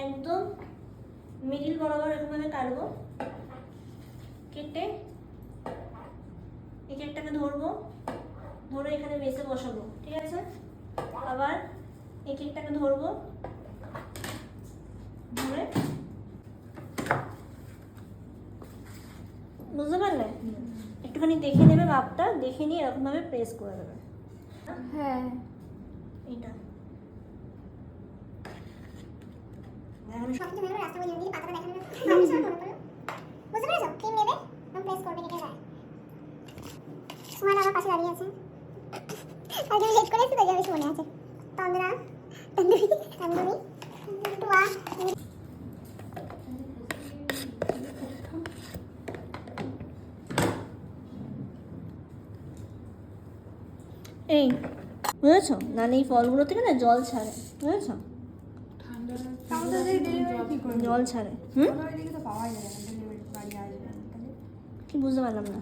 একদম মিডিল বরাবর এরকমভাবে কাটবো, কেটে এই কেকটাকে ধরবো, ধরে এখানে বেসে বসাবো, ঠিক আছে? আবার এই কেকটাকে ধরবো, ধরে, বুঝতে পারলে? একটুখানি দেখে নেবে মাপটা, দেখে নিয়ে এরকমভাবে প্রেস করে দেবে। হ্যাঁ এইটা এখন সব কিছু মেরে রাস্তা বলে দিই পাতাটা দেখানো না বুঝতে পেরেছো? ক্রিম নেবে এবং প্রেস করবে কেটে যায়। সোহান আমার পাশে দাঁড়িয়ে আছে, আর তুমি লেট করে এসে তো যাবে মনে আছে। তন্দ্রা তন্দুরি তন্দুরি টুয়া এই বুঝেছো? নাহলে এই ফলগুলো থেকে না জল ছাড়ে, বুঝেছো? আমাদের ডেলিভারি কি করে জল ছাড়ে। হুম, আমার এদিকে তো পাওয়াই যায় না, ডেলিভারি বাড়ি আসবে না, তাহলে কি বুঝতে পারলাম না।